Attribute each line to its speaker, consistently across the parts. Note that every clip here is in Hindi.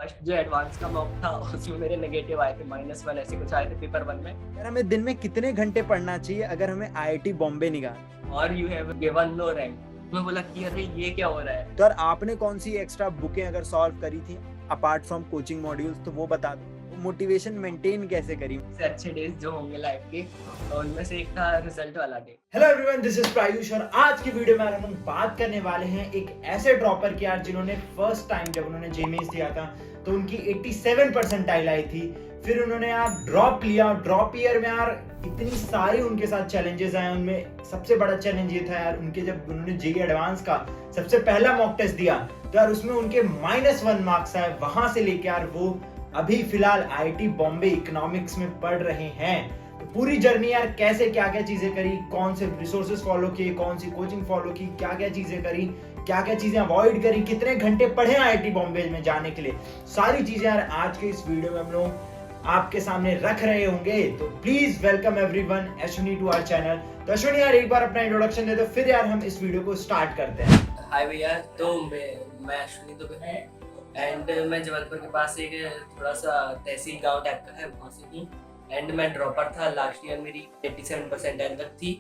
Speaker 1: फर्स्ट जो एडवांस का मॉक था उसमें मेरे नेगेटिव आए थे, -1 ऐसे कुछ आए थे पेपर 1 में।
Speaker 2: यार हमें दिन में कितने घंटे पढ़ना चाहिए अगर हमें आईआईटी बॉम्बे निकालना?
Speaker 1: और you have given no rank. मैं बोला कि अरे ये क्या हो रहा है।
Speaker 2: तो यार आपने कौन सी एक्स्ट्रा बुकें अगर सॉल्व करी थी अपार्ट फ्रॉम कोचिंग मॉड्यूल्स तो वो बता दो। मोटिवेशन मेंटेन कैसे करी?
Speaker 1: सबसे अच्छे डेज जो होंगे लाइफ के, तो उनमें से एक था रिजल्ट वाला day.
Speaker 3: Hello everyone, this is Prayush और आज की वीडियो में हम बात करने वाले हैं एक ऐसे ड्रॉपर की यार जिन्होंने फर्स्ट टाइम जब उन्होंने जेमेंस दिया था तो उनकी 87 परसेंटाइल आई थी। फिर उन्होंने यार ड्रॉप लिया। ड्रॉप ईयर में यार इतनी सारी उनके साथ चैलेंजेस आए। उनमें सबसे बड़ा चैलेंज ये था यार उनके जब उन्होंने जेईई एडवांस का सबसे पहला मॉक टेस्ट दिया तो यार उसमें उनके -1 मार्क्स आए। वहां से लेके यार वो अभी फिलहाल आईआईटी बॉम्बे इकोनॉमिक्स में पढ़ रहे हैं। तो पूरी जर्नी यार कैसे क्या क्या चीजें करी, कौन से रिसोर्सेज फॉलो किए, कौन सी कोचिंग फॉलो की, क्या क्या चीजें करी, क्या क्या चीजें अवॉइड करी, कितने घंटे पढ़े आईआईटी बॉम्बे में जाने के लिए, सारी चीजें यार आज के इस वीडियो में हम लोग आपके सामने रख रहे होंगे। तो please welcome everyone Ashwini to our channel. तो अश्विनी यार एक बार अपना इंट्रोडक्शन दे दो, फिर यार हम इस वीडियो को स्टार्ट करते हैं।
Speaker 1: हाय भैया, तो मैं अश्विनी तो है एंड मैं जबलपुर के पास एक थोड़ा सा तहसील गांव टाइप का है, वहाँ से हूँ। एंड मैं ड्रॉपर था। लास्ट ईयर मेरी 87 परसेंटाइल तक थी,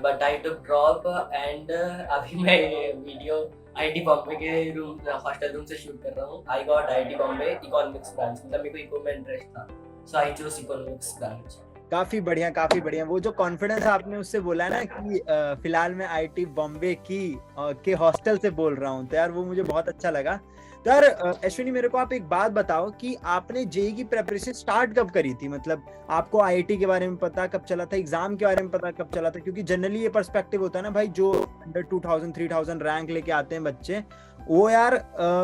Speaker 1: but I took drop and अभी मैं ये वीडियो आईआईटी बॉम्बे के रूम हॉस्टल रूम से शूट कर रहा हूँ। I got IIT Bombay economics branch, मतलब मेरे को इको में इंटरेस्ट था, सो आई चूज इकोनॉमिक्स ब्रांच।
Speaker 2: काफी बढ़िया काफी बढ़िया। वो जो कॉन्फिडेंस आपने उससे बोला ना कि फिलहाल मैं आईआईटी बॉम्बे के हॉस्टल से बोल रहा हूँ, तो यार वो मुझे बहुत अच्छा लगा। तो यार अश्विनी मेरे को आप एक बात बताओ कि आपने जेईई की प्रिपरेशन स्टार्ट कब करी थी? मतलब आपको आईआईटी के बारे में पता कब चला था, एग्जाम के बारे में पता कब चला था? क्योंकि जनरली ये पर्सपेक्टिव होता है ना भाई, जो अंडर 2000 3000 रैंक लेके आते हैं बच्चे, वो यार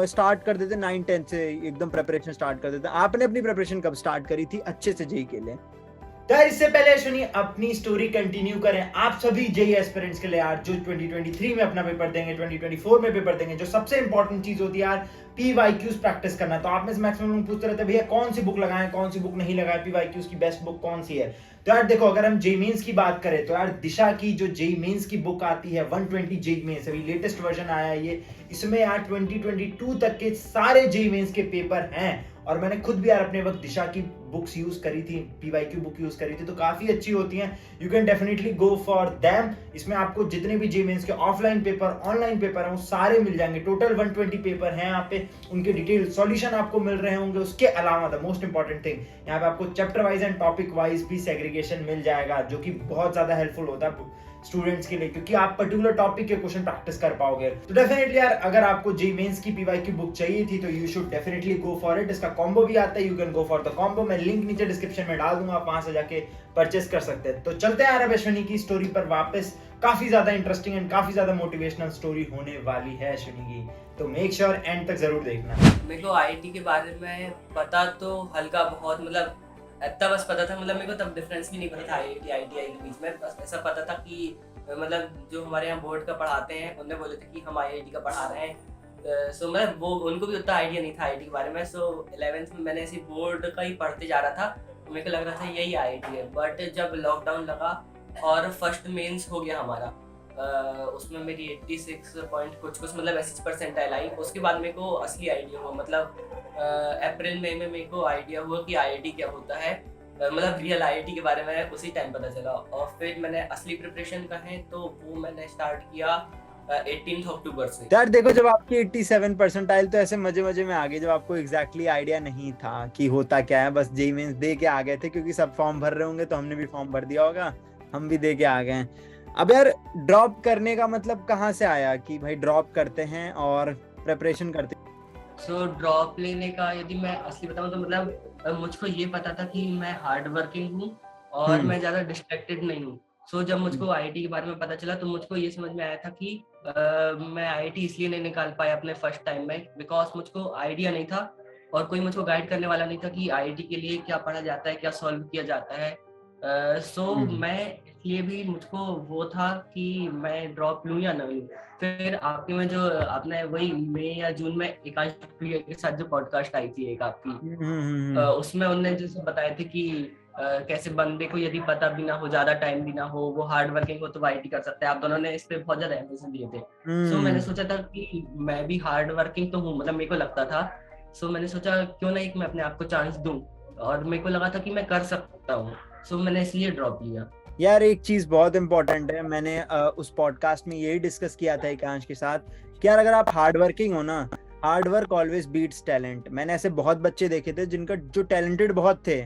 Speaker 2: स्टार्ट कर देते 9-10 से एकदम प्रिपरेशन स्टार्ट कर देते। आपने अपनी प्रिपरेशन कब स्टार्ट करी थी अच्छे से जेईई के लिए?
Speaker 3: तो यार इससे पहले अश्विनी अपनी स्टोरी कंटिन्यू करें, आप सभी जेईई एस्पिरेंट्स के लिए यार जो 2023 में अपना पेपर देंगे, 2024 में पेपर देंगे, जो सबसे इंपॉर्टेंट चीज होती है यार पीवाईक्यूज प्रैक्टिस करना। तो आप में से मैक्सिमम लोग पूछते रहते हैं भैया कौन सी बुक लगाएं, कौन सी बुक नहीं लगाएं, पीवाईक्यूज की बेस्ट बुक कौन सी है। तो यार देखो, अगर हम जेईई मेंस की बात करें तो यार दिशा की जो जेईई मेंस की बुक आती है 120 जेईई मेंस, अभी लेटेस्ट वर्जन आया है ये। इसमें यार 2022 तक के सारे जेईई मेंस के पेपर हैं और मैंने खुद भी यार अपने वक्त दिशा की बुक्स यूज करी थी, पीवाईक्यू बुक यूज करी थी, तो काफी अच्छी होती हैं। You can definitely go for them. इसमें आपको जितने भी जेईई मेंस के ऑफलाइन पेपर ऑनलाइन पेपर हैं वो सारे मिल जाएंगे। टोटल 120 पेपर हैं यहाँ पे, उनके डिटेल सॉल्यूशन आपको मिल रहे होंगे। उसके अलावा द मोस्ट इंपॉर्टेंट थिंग, यहाँ पे आपको chapter wise and topic wise भी सेग्रीगेशन मिल जाएगा, जो कि बहुत ज्यादा हेल्पफुल होता है स्टूडेंट्स के लिए, क्योंकि आप पर्टिकुलर टॉपिक के क्वेश्चन प्रैक्टिस कर पाओगे। तो डेफिनेटली यार अगर आपको जेईई मेंस की पीवाईक्यू बुक चाहिए थी तो you should definitely go for it. इसका कॉम्बो भी आता है, you can go for the combo. मैं लिंक नीचे डिस्क्रिप्शन में डाल दूंगा, आप वहां से जाके परचेस कर सकते हैं। तो चलते हैं यार अब अश्विनी की स्टोरी पर वापस। काफी ज्यादा इंटरेस्टिंग एंड काफी ज्यादा मोटिवेशनल स्टोरी होने वाली है अश्विनी की, तो मेक श्योर एंड तक जरूर देखना।
Speaker 1: मेरे को आईआईटी के बारे में पता तो हल्का बहुत, मतलब इतना बस पता था, मतलब मेरे को तब डिफरेंस भी नहीं पता था आईआईटी आईटीआई के बीच में। बस ऐसा पता था कि मतलब जो हमारे यहाँ बोर्ड का पढ़ाते हैं उन्होंने बोले थे कि हम आईआईटी का पढ़ा रहे हैं। सो मतलब वो उनको भी उतना आइडिया नहीं था आईआईटी के बारे में। सो 11th में मैंने ऐसे बोर्ड का ही पढ़ते जा रहा था, तो मेरे को लग रहा था यही आईआईटी है। बट जब लॉकडाउन लगा और फर्स्ट मेंस हो गया हमारा, उसमें मेरी 86 पॉइंट कुछ मतलब ऐसी परसेंटाइल आई। उसके बाद मेरे को असली आइडिया हुआ, मतलब अप्रैल मई में मेरे को आइडिया हुआ कि आईआईटी क्या होता है, मतलब रियल आईआईटी के बारे में उसी टाइम पता चला। और फिर मैंने असली प्रिपरेशन कहें तो वो मैंने स्टार्ट किया 18 अक्टूबर से।
Speaker 2: यार देखो, जब आपकी 87 परसेंटाइल तो ऐसे मजे मजे में आ गई, जब आपको एग्जैक्टली आइडिया नहीं था कि होता क्या है, बस जेईई मेंस दे के आ गए थे, क्योंकि सब फॉर्म भर रहे होंगे तो हमने भी फॉर्म भर दिया होगा, हम भी दे के आ गए। अब यार ड्रॉप करने का मतलब कहाँ से आया कि भाई ड्रॉप करते हैं और प्रिपरेशन करते हैं?
Speaker 1: सो ड्रॉप लेने का यदि मैं असली बताऊं तो मतलब मुझको ये पता था कि मैं हार्ड वर्किंग हूँ और मैं ज़्यादा डिस्ट्रैक्टेड नहीं हूँ। सो जब मुझको आईआईटी के बारे में पता चला तो मुझको ये समझ में आया था कि मैं आईआईटी इसलिए नहीं निकाल पाया अपने फर्स्ट टाइम में, बिकॉज मुझको आइडिया नहीं था और कोई मुझको गाइड करने वाला नहीं था कि आईआईटी के लिए क्या पढ़ा जाता है, क्या सॉल्व किया जाता है। सो मैं इसलिए भी मुझको वो था कि मैं ड्रॉप लूँ या ना लूँ। फिर आपके में जो आपने वही मई या जून में एकांश प्रिया के साथ जो पॉडकास्ट आई थी एक आपकी, उसमें उन्होंने जैसे बताए थे कि कैसे बंदे को यदि पता भी ना हो, ज्यादा टाइम भी ना हो, वो हार्ड वर्किंग हो तो आईआईटी कर सकता है। आप दोनों ने इस पे बहुत ज्यादा एम्फेसिस दिए थे। सो मैंने सोचा था कि मैं भी हार्ड वर्किंग तो हूँ, मतलब मेरे को लगता था सो मैंने सोचा क्यों ना एक मैं अपने आप को चांस दूं, और मेरे को लगा था कि मैं कर सकता हूँ, सो मैंने इसलिए ड्रॉप लिया।
Speaker 2: यार एक चीज बहुत इंपॉर्टेंट है, मैंने उस पॉडकास्ट में यही डिस्कस किया था एकांश के साथ कि यार अगर आप हार्ड वर्किंग हो ना, hard work always beats talent. मैंने ऐसे बहुत बच्चे देखे थे जिनका जो टैलेंटेड बहुत थे,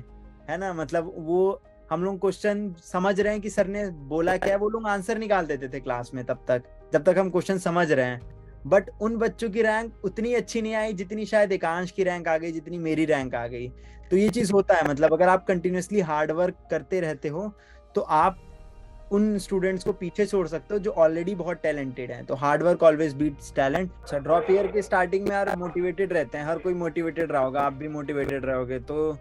Speaker 2: है ना, मतलब वो हम लोग क्वेश्चन समझ रहे हैं कि सर ने बोला क्या है, वो लोग आंसर निकाल देते थे क्लास में तब तक जब तक हम क्वेश्चन समझ रहे हैं। बट उन बच्चों की रैंक उतनी अच्छी नहीं आई जितनी शायद एकांश की रैंक आ गई, जितनी मेरी रैंक आ गई। तो ये चीज होता है, मतलब अगर आप कंटिन्यूअसली हार्ड वर्क करते रहते हो तो आप उन स्टूडेंट्स को पीछे छोड़ सकते हो जो ऑलरेडी बहुत टैलेंटेड हैं। तो hard work always beats talent. अच्छा, ड्रॉप ईयर के स्टार्टिंग में यार मोटिवेटेड रहते हैं, हर कोई मोटिवेटेड रहा होगा, आप भी मोटिवेटेड रहोगे, तो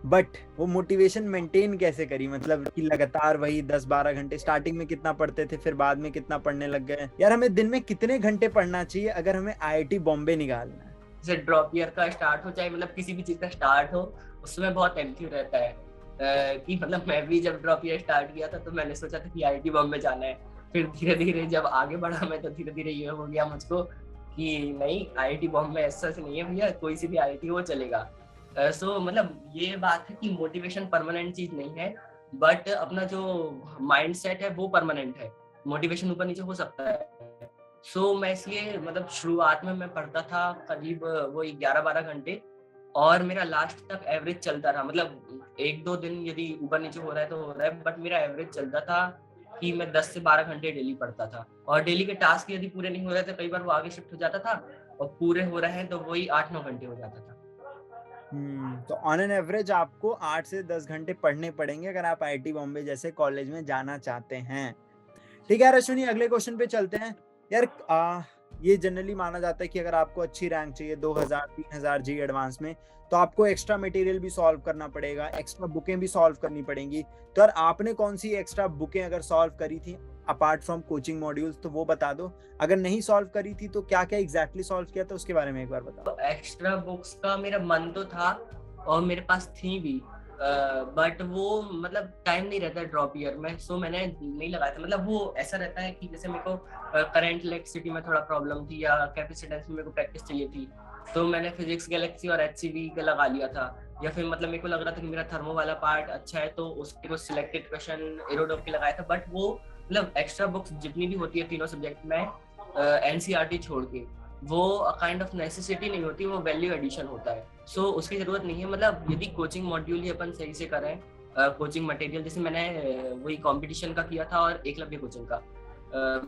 Speaker 2: बट वो मोटिवेशन मेंटेन कैसे करी, मतलब कि लगातार वही 10-12 घंटे स्टार्टिंग में कितना पढ़ते थे, फिर बाद में कितना पढ़ने लग गए? यार हमें दिन में कितने घंटे पढ़ना चाहिए अगर हमें IIT बॉम्बे निकालना है?
Speaker 1: जैसे ड्रॉप ईयर का स्टार्ट हो, चाहे मतलब किसी भी चीज का स्टार्ट हो, उसमें बहुत एमक्यू रहता है कि मतलब मैं भी जब ड्रॉप ईयर स्टार्ट किया था तो मैंने सोचा था कि IIT बॉम्बे जाना है। फिर धीरे धीरे जब आगे बढ़ा मैं, तो धीरे धीरे ये हो गया मुझको कि नहीं, IIT बॉम्बे ऐसा से नहीं है भैया, कोई सी भी IIT वो चलेगा। सो मतलब ये बात है कि मोटिवेशन परमानेंट चीज नहीं है, बट अपना जो माइंड सेट है वो परमानेंट है। मोटिवेशन ऊपर नीचे हो सकता है। सो मैं इसलिए मतलब शुरुआत में मैं पढ़ता था करीब वो 11-12 घंटे, और मेरा लास्ट तक एवरेज चलता रहा। मतलब 1-2 दिन यदि ऊपर नीचे हो रहा है तो हो रहा है, बट मेरा एवरेज चलता था कि मैं 10 से 12 घंटे डेली पढ़ता था। और डेली के टास्क यदि पूरे नहीं हो रहे थे, कई बार वो आगे शिफ्ट हो जाता था, और पूरे हो रहे हैं तो वही 8-9 घंटे हो जाता था।
Speaker 2: तो ऑन एन एवरेज आपको 8 से 10 घंटे पढ़ने पड़ेंगे अगर आप IIT बॉम्बे जैसे कॉलेज में जाना चाहते हैं। ठीक है अश्विनी, अगले क्वेश्चन पे चलते हैं। यार ये जनरली माना जाता है कि अगर आपको अच्छी रैंक चाहिए 2000-3000 जी एडवांस में, तो आपको एक्स्ट्रा मटेरियल भी सॉल्व करना पड़ेगा, एक्स्ट्रा बुकें भी सॉल्व करनी पड़ेंगी। तो यार आपने कौन सी एक्स्ट्रा बुकें अगर सॉल्व करी थी अपार्ट फ्रॉम कोचिंग मॉड्यूल्स, तो वो बता दो। अगर नहीं सॉल्व करी थी तो क्या क्या एग्जैक्टली सॉल्व किया था उसके बारे में एक बार बताओ।
Speaker 1: तो एक्स्ट्रा बुक्स का मेरा मन तो था और मेरे पास थी भी, बट वो मतलब टाइम नहीं रहता ड्रॉप ईयर में, सो मैंने नहीं लगाया था। मतलब वो ऐसा रहता है कि जैसे मेरे को करंट इलेक्ट्रिसिटी में थोड़ा प्रॉब्लम थी, या कैपेसिटेंस में मेरे को प्रैक्टिस चाहिए थी, तो मैंने फिजिक्स गैलेक्सी और HCV का लगा लिया था। या फिर मतलब मेरे को लग रहा था कि मेरा थर्मो वाला पार्ट अच्छा है, तो उसके को सिलेक्टेड क्वेश्चन एरोडॉप के लगाया था। बट वो मतलब एक्स्ट्रा बुक्स जितनी भी होती है तीनों सब्जेक्ट में, NCERT छोड़ के, वो काइंड ऑफ नेसेसिटी नहीं होती, वो वैल्यू एडिशन होता है। सो उसकी जरूरत नहीं है। मतलब यदि कोचिंग मॉड्यूल ही अपन सही से करें, कोचिंग मटेरियल, जैसे मैंने वही कंपटीशन का किया था और एकलव्य कोचिंग का,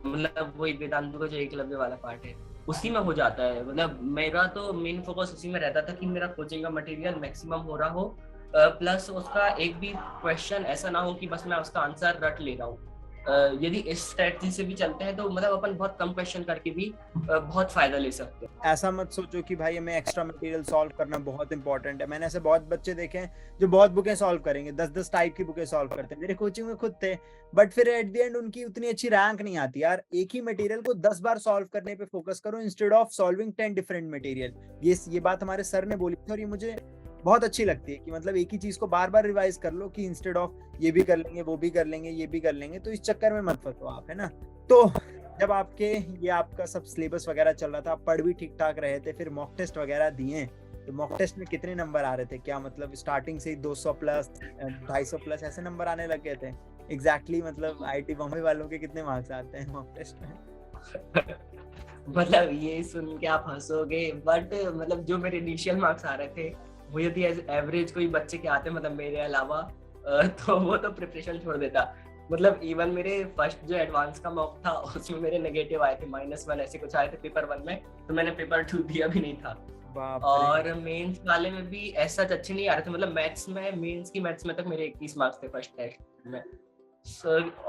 Speaker 1: मतलब वही वेदांत का जो एकलव्य वाला पार्ट है उसी में हो जाता है। मतलब मेरा तो मेन फोकस उसी में रहता था कि मेरा कोचिंग का मटेरियल मैक्सिमम हो रहा हो, प्लस उसका एक भी क्वेश्चन ऐसा ना हो कि बस मैं उसका आंसर रट ले रहा हूँ। यदि इस स्ट्रेटजी से भी चलते हैं तो मतलब अपन बहुत कम क्वेश्चन करके भी बहुत फायदा ले सकते हैं।
Speaker 2: ऐसा मत सोचो कि भाई हमें एक्स्ट्रा मटेरियल सॉल्व करना बहुत इंपॉर्टेंट है। मैंने ऐसे बहुत बच्चे देखे हैं जो बहुत बुकें सॉल्व करेंगे, 10-10 टाइप की बुकें सॉल्व करते हैं, मेरे कोचिंग में खुद थे, बट फिर एट द एंड उनकी उतनी अच्छी रैंक नहीं आती। यार एक ही मटेरियल को 10 बार सॉल्व करने पे फोकस करो instead of solving 10 different material. ये बात हमारे सर ने बोली थी और ये मुझे बहुत अच्छी लगती है कि मतलब एक ही चीज को बार बार रिवाइज कर लो कि इंस्टेड ऑफ ये भी कर लेंगे, वो भी कर लेंगे, ये भी कर लेंगे, तो इस चक्कर में मत फंसो आप, है ना। तो जब ये आपका सब सिलेबस वगैरह चल रहा था, आप पढ़ भी ठीक ठाक रहे थे, फिर मॉक टेस्ट वगैरह दिए, तो मॉक टेस्ट में कितने नंबर आ रहे थे? क्या मतलब स्टार्टिंग से ही 200 प्लस 250 प्लस ऐसे नंबर आने लग गए थे? एग्जैक्टली मतलब IIT बॉम्बे वालों के कितने मार्क्स आते हैं मॉक टेस्ट में?
Speaker 1: मतलब ये सुन के आप हंसोगे, बट मतलब जो मेरे इनिशियल मार्क्स आ रहे थे वो यदि एवरेज कोई बच्चे के आते मतलब मेरे अलावा, तो वो तो प्रिपरेशन छोड़ देता। मतलब इवन मेरे फर्स्ट जो एडवांस का मॉक था उसमें मेरे नेगेटिव आए थे, -1 ऐसे कुछ आए थे पेपर 1 में, तो मैंने पेपर 2 दिया भी नहीं था। और मेंस वाले में भी ऐसा अच्छे नहीं आ रहे थे। मतलब मैथ्स में, मेंस की मैथ्स में तक मेरे 21 मार्क्स थे फर्स्ट टेस्ट में।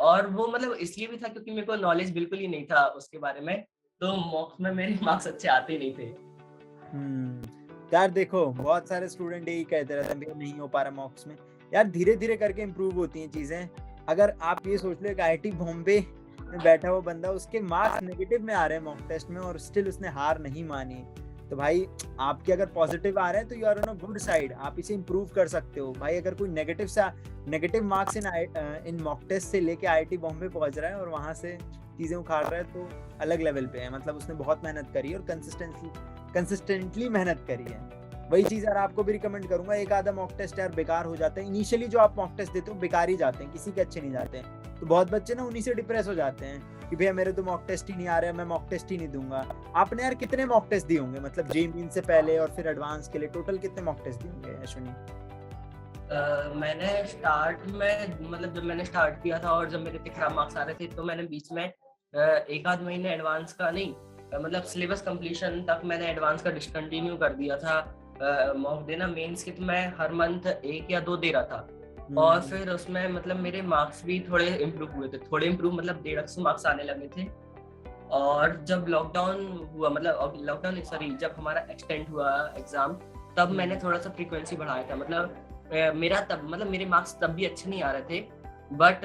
Speaker 1: और वो मतलब इसलिए भी था क्योंकि मेरे को नॉलेज बिल्कुल ही नहीं था उसके बारे में, तो मॉक्स में मेरे मार्क्स अच्छे आते ही नहीं थे।
Speaker 2: यार देखो बहुत सारे स्टूडेंट यही कहते रहते हैं भैया नहीं हो पा रहा मॉक्स में। यार धीरे धीरे करके इम्प्रूव होती हैं चीजें। अगर आप ये सोच लो कि IIT बॉम्बे में बैठा हुआ बंदा, उसके मार्क्स नेगेटिव में आ रहे हैं मॉक टेस्ट में और स्टिल उसने हार नहीं मानी, तो भाई आपके अगर पॉजिटिव आ रहे हैं तो you are on a good side, आप इसे इम्प्रूव कर सकते हो। भाई अगर कोई negative marks in mock test से लेके IIT बॉम्बे पहुंच रहा है और वहां से चीजें उखाड़ रहा है, तो अलग लेवल पे है। मतलब उसने बहुत मेहनत करी और कंसिस्टेंटली मेहनत करी है। वही चीज यार आपको भी रिकमेंड करूंगा, एक आधा मॉक टेस्ट यार बेकार हो जाते हैं इनिशियली, जो आप मॉक टेस्ट देते हो बेकार ही जाते हैं, किसी के अच्छे नहीं जाते हैं। तो बहुत बच्चे ना उन्हीं से डिप्रेस हो जाते हैं कि भैया मेरे तो मॉक टेस्ट ही नहीं आ रहा है, मैं मॉक टेस्ट ही नहीं दूंगा। आपने यार कितने मॉक टेस्ट दिए होंगे, मतलब जेई मेन से पहले और फिर एडवांस के लिए टोटल कितने मॉक टेस्ट दिए होंगे अश्विनी?
Speaker 1: मैंने स्टार्ट में मतलब जब मैंने स्टार्ट किया था और जब मेरे पे खराब मार्क्स आ रहे थे तो मैंने बीच में एक आध महीने एडवांस का नहीं मतलब सिलेबस कंप्लीशन तक मैंने एडवांस का डिसकंटिन्यू कर दिया था मॉक देना। मेंस के तो मैं हर मंथ 1 या 2 दे रहा था और फिर उसमें मतलब मेरे मार्क्स भी थोड़े इम्प्रूव हुए थे, थोड़े इम्प्रूव मतलब 150 मार्क्स आने लगे थे। और जब लॉकडाउन हुआ मतलब लॉकडाउन सॉरी जब हमारा एक्सटेंड हुआ एग्जाम तब मैंने थोड़ा सा फ्रीक्वेंसी बढ़ाया था। मतलब मेरा तब मतलब मेरे मार्क्स तब भी अच्छे नहीं आ रहे थे, बट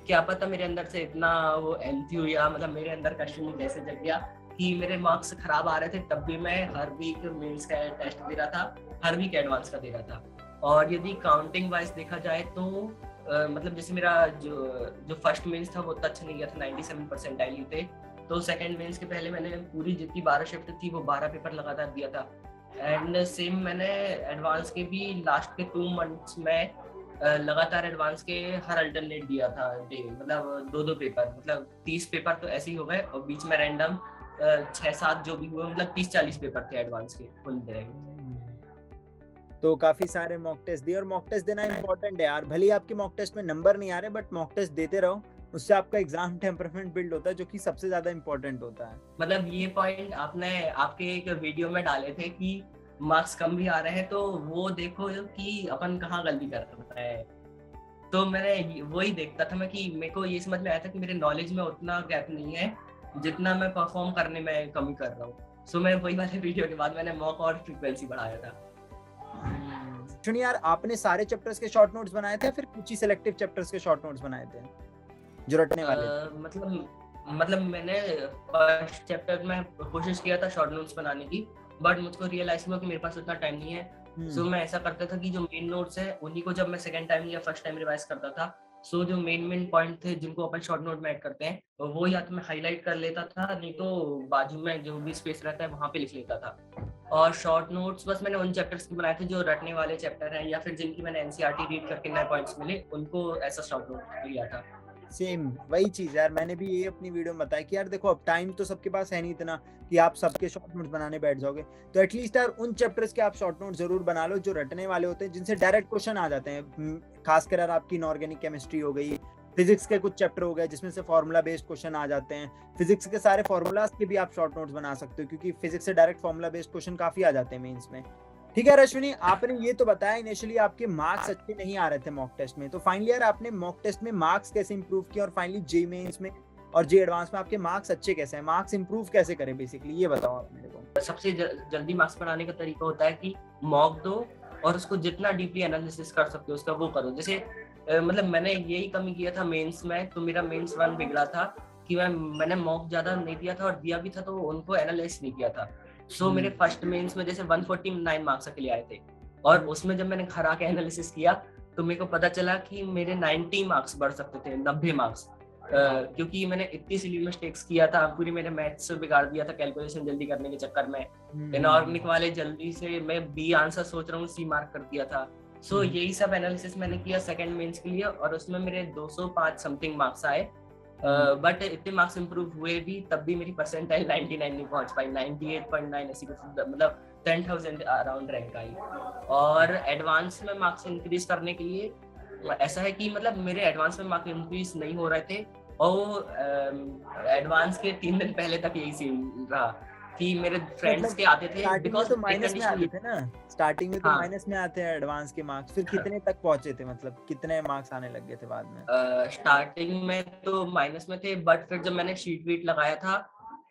Speaker 1: क्या पता मेरे अंदर से इतना वो एंथ्यू या मतलब मेरे अंदर कश्मीर कैसे जग गया कि मेरे मार्क्स खराब आ रहे थे तब भी मैं हर वीक मेंस का टेस्ट दे रहा था, हर वीक एडवांस का दे रहा था। और यदि काउंटिंग वाइज देखा जाए तो मतलब जैसे मेरा जो फर्स्ट मेंस था वो उतना अच्छा नहीं गया था, 97 परसेंटाइल ही थे। तो सेकंड मेंस के पहले मैंने पूरी जितनी 12 शिफ्ट थी वो 12 पेपर लगातार दिया था। एंड सेम मैंने एडवांस के भी लास्ट के 2 मंथ्स में लगातार एडवांस के हर अल्टरनेट दिया था डे, मतलब 2-2 पेपर, मतलब 30 पेपर तो ऐसे ही हो गए और बीच में रैंडम 6-7 जो भी हुए मतलब 30-40 पेपर थे एडवांस के फुल डे।
Speaker 2: तो काफी सारे मॉक टेस्ट दिए, और मॉक टेस्ट देना इंपॉर्टेंट है यार, भले ही आपके मॉक टेस्ट में नंबर नहीं आ रहे बट मॉक टेस्ट देते रहो, उससे आपका एग्जाम टेम्परामेंट बिल्ड होता है जो कि सबसे ज्यादा इंपॉर्टेंट होता है।
Speaker 1: मतलब ये पॉइंट आपने आपके एक वीडियो में डाले थे कि मार्क्स कम भी आ रहे हैं तो वो देखो कि अपन कहाँ गलती कर रहे हैं। तो मैंने वही देखता था मैं कि मेरे को ये समझ में आया था कि मेरे नॉलेज में उतना गैप नहीं है जितना मैं परफॉर्म करने में कमी कर रहा हूँ। सो मैं वही वाले वीडियो के बाद मैंने मॉक और फ्रीक्वेंसी बढ़ाया था।
Speaker 2: सुनिए यार, आपने सारे चैप्टर्स के शॉर्ट नोट्स बनाए थे फिर कुछ ही सिलेक्टिव चैप्टर्स के शॉर्ट नोट्स बनाए थे जो रटने वाले थे?
Speaker 1: मतलब मैंने फर्स्ट चैप्टर में कोशिश किया था शॉर्ट नोट्स बनाने की, बट मुझको रियलाइज हुआ कि मेरे पास उतना टाइम नहीं है। सो मैं ऐसा करता था कि जो मेन नोट्स है उन्हीं को जब मैं सेकंड टाइम या फर्स्ट टाइम रिवाइज करता था, सो जो मेन पॉइंट थे जिनको अपन शॉर्ट नोट में ऐड करते हैं वो या तो मैं हाईलाइट कर लेता था, नहीं तो बाजू में जो भी स्पेस रहता है वहां पे लिख लेता था। और शॉर्ट नोट्स बस मैंने उन चैप्टर्स के बनाए थे जो रटने वाले चैप्टर हैं या फिर जिनकी मैंने एनसीईआरटी रीड करके नए पॉइंट्स मिले, उनको ऐसा शॉर्ट नोट लिया था।
Speaker 2: सेम वही चीज यार, मैंने भी ये अपनी वीडियो में बताया कि यार देखो अब टाइम तो सबके पास है नहीं इतना कि आप सबके शॉर्ट नोट्स बनाने बैठ जाओगे, तो एटलीस्ट यार उन चैप्टर्स के आप शॉर्ट नोट जरूर बना लो जो रटने वाले होते हैं, जिनसे डायरेक्ट क्वेश्चन आ जाते हैं। खासकर यार आपकी इनऑर्गेनिक केमिस्ट्री हो गई, फिजिक्स के कुछ चैप्टर हो गए जिसमें से फॉर्मूला बेस्ड क्वेश्चन आ जाते हैं, फिजिक्स के सारे फॉर्मूलाज के भी आप शॉर्ट नोट्स बना सकते हो क्योंकि फिजिक्स से डायरेक्ट फॉर्मूला बेस्ड क्वेश्चन काफी आ जाते हैं मेंस में। ठीक है अश्विनी, आपने ये तो बताया इनिशियली आपके मार्क्स अच्छे नहीं आ रहे थे मॉक टेस्ट में, तो फाइनली यार आपने मॉक टेस्ट में मार्क्स कैसे इंप्रूव किए और फाइनली जे मेंस में और जे एडवांस में आपके मार्क्स अच्छे कैसे हैं, मार्क्स इंप्रूव कैसे करें बेसिकली, ये बताओ आप मेरे को।
Speaker 1: सबसे जल्दी मार्क्स बढ़ाने का तरीका होता है कि मॉक दो और उसको जितना डीपली एनालिसिस कर सकते हो उसका वो करो। जैसे मतलब मैंने यही कमी किया था मेंस में, तो मेरा मेंस 1 बिगड़ा था कि मैंने मॉक ज्यादा नहीं दिया था और दिया भी था तो उनको एनालाइज नहीं किया था। सो मेरे फर्स्ट मेंस में जैसे 149 मार्क्स अकेले आए थे और उसमें जब मैंने घर आके एनालिसिस किया तो मेरे को पता चला कि मेरे 90 मार्क्स बढ़ सकते थे, 90 मार्क्स, क्योंकि मैंने इतनी सिली मिस्टेक्स किया था, पूरी मेरे मैथ्स बिगाड़ दिया था कैलकुलेशन जल्दी करने के चक्कर में। इनऑर्गेनिक वाले जल्दी से मैं बी आंसर सोच रहा हूँ सी मार्क कर दिया था। सो यही सब एनालिसिस मैंने किया सेकंड मेंस के लिए और उसमें मेरे 205 समथिंग मार्क्स आए। बट इतने मार्क्स इंप्रूव हुए भी तब भी मेरी परसेंटाइल 99 नहीं पहुंच पाई, 98.9 ऐसी कुछ, मतलब 10,000 अराउंड रैंक आई। और एडवांस में मार्क्स इंक्रीज करने के लिए ऐसा है कि मतलब मेरे एडवांस में मार्क्स इंक्रीज नहीं हो रहे थे और एडवांस के 3 दिन पहले तक यही सीन रहा कि मेरे फ्रेंड्स के आते थे
Speaker 2: बिकॉज़ तो माइनस में आते थे ना, स्टार्टिंग में तो माइनस में आते हैं एडवांस के मार्क्स, फिर कितने तक पहुंचे थे, मतलब कितने मार्क्स आने लग गए थे बाद में?
Speaker 1: स्टार्टिंग में तो माइनस में थे, बट फिर जब मैंने शीट वीट लगाया था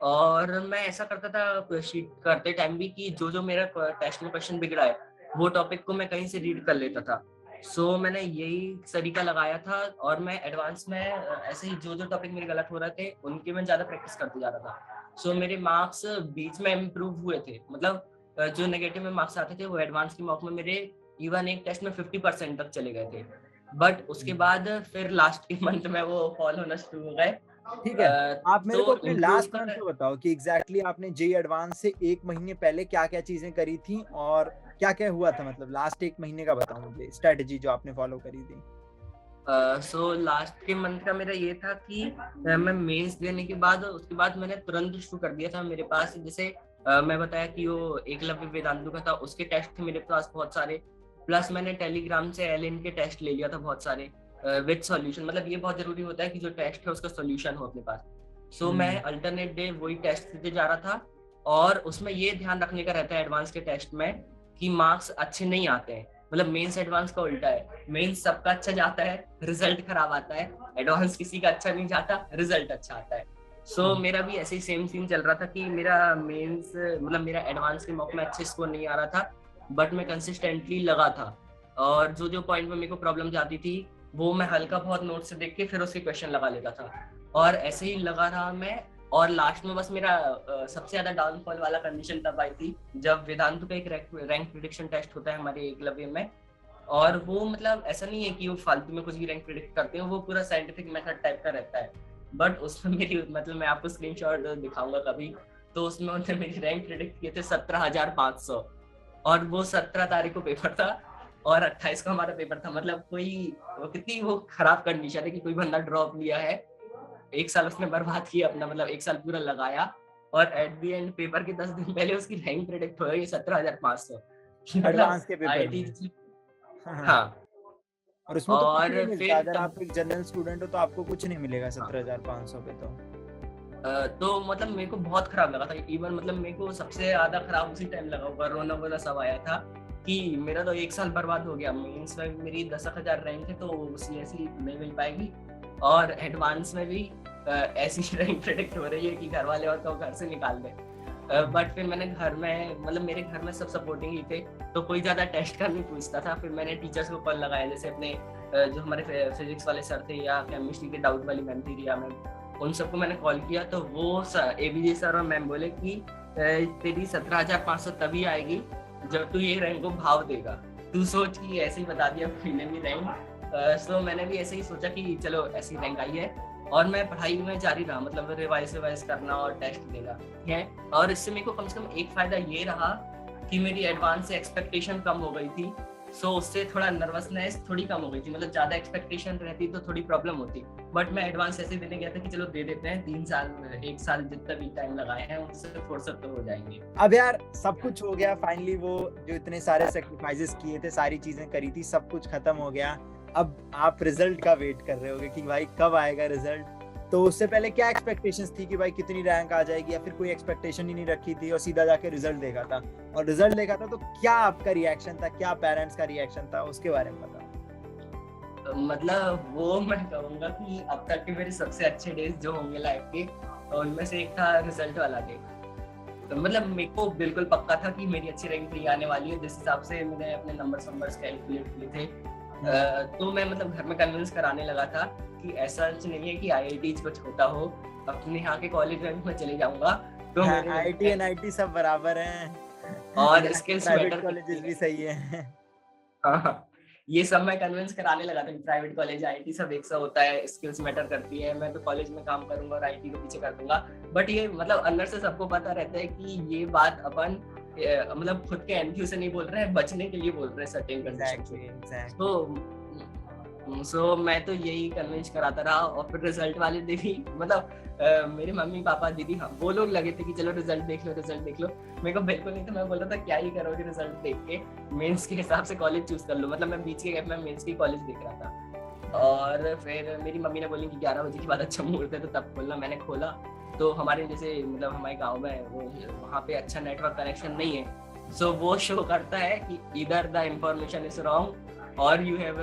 Speaker 1: और मैं ऐसा करता था शीट करते टाइम भी कि जो मेरा टेस्ट में क्वेश्चन बिगड़ा है वो टॉपिक को मैं कहीं से रीड कर लेता था। सो मैंने यही तरीका लगाया था और मैं एडवांस में ऐसे ही जो टॉपिक मेरे गलत हो रहे थे उनके में ज्यादा प्रैक्टिस करते जा रहा था। सो मेरे मार्क्स बीच में इम्प्रूव हुए थे, मतलब जो नेगेटिव में मार्क्स आते थे वो एडवांस के मॉक में मेरे इवन एक टेस्ट में 50% तक चले गए थे। बट उसके बाद फिर लास्ट के मंथ में वो फॉल होना शुरू हो गए।
Speaker 2: ठीक है, आप मेरे को अपने लास्ट मंथ में बताओ कि एग्जैक्टली आपने जेई एडवांस से 1 महीने पहले क्या क्या चीजें करी थी और क्या क्या हुआ था, मतलब लास्ट 1 महीने का बताओ मुझे, स्ट्रेटजी जो आपने फॉलो करी थी।
Speaker 1: सो लास्ट के मंथ का मेरा ये था कि मैं मेंस देने के बाद उसके बाद मैंने तुरंत शुरू कर दिया था। मेरे पास जैसे मैं बताया कि वो एकलव्य वेदांतु का था, उसके टेस्ट थे मेरे पास बहुत सारे, प्लस मैंने टेलीग्राम से एलएन के टेस्ट ले लिया था बहुत सारे विद सॉल्यूशन। मतलब ये बहुत जरूरी होता है कि जो टेस्ट है उसका सॉल्यूशन हो अपने पास। सो मैं अल्टरनेट डे वही टेस्ट देते जा रहा था, और उसमें ये ध्यान रखने का रहता है एडवांस के टेस्ट में कि मार्क्स अच्छे नहीं आते हैं। मतलब मेंस एडवांस का उल्टा है, मेंस सबका अच्छा जाता है, रिजल्ट खराब आता है, एडवांस किसी का अच्छा नहीं जाता, रिजल्ट अच्छा आता है। सो मेरा भी ऐसे ही सेम सीन चल रहा था कि मेरा मेंस मतलब मेरा एडवांस के मॉक में अच्छे स्कोर नहीं आ रहा था, बट मैं कंसिस्टेंटली लगा था, और जो जो पॉइंट में मेरे को प्रॉब्लम जाती थी वो मैं हल्का बहुत नोट से देख के फिर उसके क्वेश्चन लगा लेता था, और ऐसे ही लगा रहा मैं। और लास्ट में बस मेरा सबसे ज्यादा डाउनफॉल वाला कंडीशन तब आई थी जब वेदांतु का एक रैंक प्रिडिक्शन टेस्ट होता है हमारे एकलव्य में, और वो मतलब ऐसा नहीं है कि वो फालतू में कुछ भी रैंक प्रिडिक्ट करते हैं, वो पूरा साइंटिफिक मेथड टाइप का रहता है। बट उसमें मेरी मतलब मैं आपको स्क्रीनशॉट दिखाऊंगा कभी, तो उसमें उन्होंने मेरी रैंक प्रिडिक्ट किए थे 17,500, और वो 17 तारीख को पेपर था और 28 को हमारा पेपर था। मतलब कोई कितनी वो खराब कंडीशन है कि कोई बंदा ड्रॉप लिया है, 1 साल उसने बर्बाद किया अपना, मतलब 1 साल पूरा लगाया, और एट द एंड पेपर के 10 दिन पहले उसकी रैंक प्रेडिक्ट हो गई 17,500
Speaker 2: एडवांस के पेपर
Speaker 1: आईआईटी।
Speaker 2: में।
Speaker 1: हाँ,
Speaker 2: और उसमें तो कुछ नहीं
Speaker 1: और
Speaker 2: मिलता,
Speaker 1: फिर
Speaker 2: अगर आप एक जनरल स्टूडेंट हो तो आपको कुछ नहीं मिलेगा 17,500 पे
Speaker 1: तो मतलब मेरे को बहुत खराब लगा था। इवन मतलब मेरे को सबसे ज्यादा खराब उसी टाइम लगा होगा, रोना वोना सब आया था कि मेरा तो 1 साल बर्बाद हो गया। मेंस में मेरी 10,000 रैंक है तो सीएससी नहीं मिल पाएगी, और एडवांस में भी ऐसी रैंक प्रेडिक्ट हो रही है कि घर वाले और तो घर से निकाल दे। बट फिर मैंने घर में मतलब मेरे घर में सब सपोर्टिंग ही थे, तो कोई ज्यादा टेस्ट का नहीं पूछता था। फिर मैंने टीचर्स को कॉल लगाया, जैसे अपने जो हमारे फिजिक्स वाले सर थे या केमिस्ट्री के डाउट वाली मैम थी रिया मैम, उन सबको मैंने कॉल किया, तो वो एबीजे सर और मैम बोले कि तेरी 17,500 तभी आएगी जब तू ये रैंक को भाव देगा। तू सोच कि ऐसे ही बता दिया मैंने भी रैंक। सो मैंने भी ऐसे ही सोचा कि चलो ऐसी रैंक आई है, और मैं पढ़ाई में जारी रहा, मतलब रिवाइज करना और टेस्ट देना, ठीक है। और इससे मेरे को कम से कम एक फायदा ये रहा कि मेरी एडवांस से एक्सपेक्टेशन कम हो गई थी। सो उससे थोड़ा नर्वसनेस थोड़ी कम हो गई थी, मतलब ज्यादा एक्सपेक्टेशन रहती तो थोड़ी प्रॉब्लम होती। बट मैं एडवांस ऐसे देने गया था कि चलो दे देते हैं, 3 साल 1 साल जितना भी टाइम लगाए हैं उससे थोड़ा सा तो हो जाएंगे।
Speaker 2: अब यार सब कुछ हो गया फाइनली, वो जो इतने सारे सैक्रिफाइसेस किए थे, सारी चीजें करी थी, सब कुछ खत्म हो गया। अब आप रिजल्ट का वेट कर रहे होगे कि भाई कब आएगा रिजल्ट। तो उससे पहले क्या एक्सपेक्टेशंस थी कि भाई कितनी रैंक आ जाएगी, या फिर कोई एक्सपेक्टेशन ही नहीं रखी थी और सीधा जाके रिजल्ट देखा था? और रिजल्ट देखा था तो क्या आपका रिएक्शन था, क्या पेरेंट्स का रिएक्शन था, उसके बारे में बताओ।
Speaker 1: मतलब वो मैं कहूँगा कि अब तक के मेरे सबसे अच्छे डेज जो होंगे लाइफ के, उनमें से एक था रिजल्ट वाला डे। तो मतलब मेरे को बिल्कुल पक्का था कि मेरी अच्छी रैंक नहीं आने वाली है, जिस हिसाब से मैंने अपने नंबर्स कैलकुलेट किए थे। तो मैं मतलब घर में कन्विंस कराने लगा था कि ऐसा नहीं है कि आईआईटी कुछ होता हो, अपने यहाँ के कॉलेज में चले जाऊंगा तो
Speaker 2: आईआईटी एनआईटी सब बराबर हैं,
Speaker 1: और स्किल्स मैटर,
Speaker 2: कॉलेजेस भी सही हैं।
Speaker 1: हाँ, ये सब मैं कन्विंस कराने लगा था कि प्राइवेट कॉलेज आईआईटी सब एक सा होता है, स्किल्स मैटर करती है, मैं तो कॉलेज में काम करूंगा और आईआईटी को पीछे कर दूंगा। बट ये मतलब अंदर से सबको पता रहता है कि ये बात अपन मतलब खुद के एनक्यू से नहीं बोल रहे हैं, बचने के लिए बोल रहे हैं सर्टेन कंडीशन से। सो मैं तो यही कन्विंस कराता रहा, और फिर रिजल्ट वाले दिन ही मतलब मेरे मम्मी पापा दीदी हाँ वो लोग लगे थे कि चलो रिजल्ट देख लो। मेरे को बिल्कुल नहीं था, मैं बोल रहा था क्या ही करोगे रिजल्ट देख के, मेंस के हिसाब से कॉलेज चूज कर लो। मतलब मैं बीच के गैप में मेंस की कॉलेज देख रहा था, और फिर मेरी मम्मी ने बोली कि 11 बजे के बाद अच्छा मुहूर्त है तो तब खोलना। मैंने खोला तो हमारे जैसे मतलब हमारे गाँव में वो वहाँ पे अच्छा नेटवर्क कनेक्शन नहीं है। सो वो शो करता है कि इधर द इंफॉर्मेशन इज रॉन्ग और you have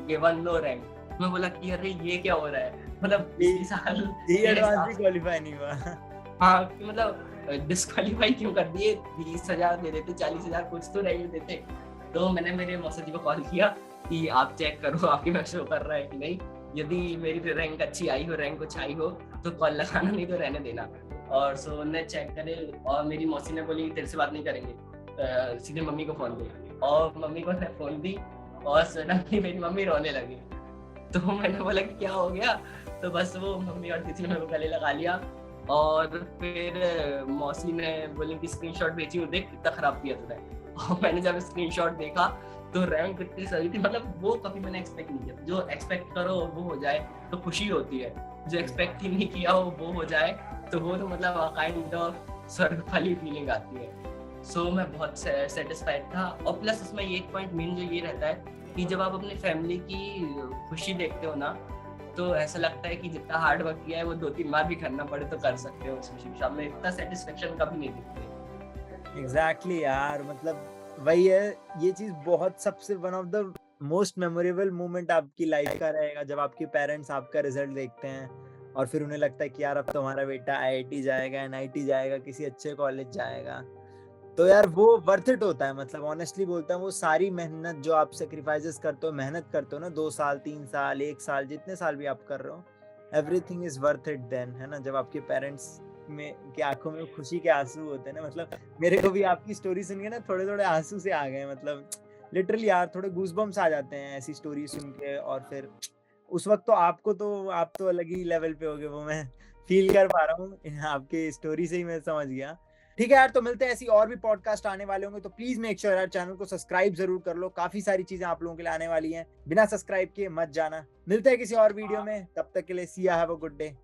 Speaker 1: given low rank. मैं बोला कि अरे ये क्या हो रहा है, मतलब 20 साल
Speaker 2: एडवांस भी क्वालीफाई नहीं हुआ।
Speaker 1: हाँ कि मतलब डिस्क्वालीफाई क्यों कर दिए, 20,000 दे देते, 40,000 कुछ तो रैंक देते। तो मैंने मेरे मौसा जी को कॉल किया कि आप चेक करो आपकी में शो कर रहा है कि नहीं, यदि मेरी रैंक अच्छी आई हो, रैंक कुछ आई हो तो कॉल लगाना, नहीं तो रहने देना। और सो उन्होंने चेक करे, और मेरी मौसी ने बोली तेरे से बात नहीं करेंगे, सीधे मम्मी को फोन दे। और मम्मी को मैं फोन दी और सडनली मेरी मम्मी रोने लगी। तो मैंने बोला कि क्या हो गया, तो बस वो मम्मी और दीदी ने मेरे को गले लगा लिया, और फिर मौसी ने बोली कि स्क्रीनशॉट भेजी हो, देख कितना खराब किया तूने। और मैंने जब स्क्रीनशॉट देखा तो रैंक इतनी सही थी, मतलब वो कभी मैंने एक्सपेक्ट नहीं किया। जो एक्सपेक्ट करो वो हो जाए तो खुशी होती है, जो एक्सपेक्ट ही नहीं किया वो जाए तो वो तो मतलब काइंड ऑफ स्वर्ग वाली फीलिंग आती है। सो मैं बहुत सेटिस्फाइड था। और प्लस इसमें एक पॉइंट मेन जो ये रहता है कि जब आप अपनी फैमिली की खुशी देखते हो ना, तो ऐसा लगता है कि जितना हार्ड वर्क किया है वो 2-3 बार भी करना पड़े तो कर सकते हो। उस खुशी के सामने इतना सेटिस्फेक्शन कभी नहीं दिखती।
Speaker 2: एग्जैक्टली यार, मतलब वही है, ये चीज बहुत सबसे one of the most memorable moment आपकी लाइफ का रहेगा जब आपके पेरेंट्स आपका रिजल्ट देखते हैं और फिर उन्हें लगता है कि यार अब तो हमारा बेटा आईआईटी जाएगा, एनआईटी जाएगा, किसी अच्छे कॉलेज जाएगा। तो यार वो वर्थ इट होता है, मतलब ऑनेस्टली बोलता हूँ, वो सारी मेहनत जो आप सेक्रीफाइसेस करते हो, मेहनत करते हो ना, 2 साल 3 साल 1 साल जितने साल भी आप कर रहे हो, everything is worth it then, है ना। जब आपके पेरेंट्स में की आंखों में खुशी के आंसू होते हैं ना, मतलब मेरे को भी आपकी स्टोरी सुन के ना थोड़े थोड़े आंसू से आ गए, मतलब लिटरली यार थोड़े गूज़बम्प्स आ जाते हैं ऐसी स्टोरी सुन के। और फिर उस वक्त तो आप तो अलग ही लेवल पे होगे, वो मैं फील कर पा रहा हूँ, आपके स्टोरी से ही मैं समझ गया। ठीक है यार, तो मिलते हैं, ऐसी और भी पॉडकास्ट आने वाले होंगे, तो प्लीज मेक श्योर यार चैनल को सब्सक्राइब जरूर कर लो, काफी सारी चीजें आप लोगों के लिए आने वाली हैं, बिना सब्सक्राइब किए मत जाना। मिलते हैं किसी और वीडियो में, तब तक के लिए सी या, हैव अ गुड डे।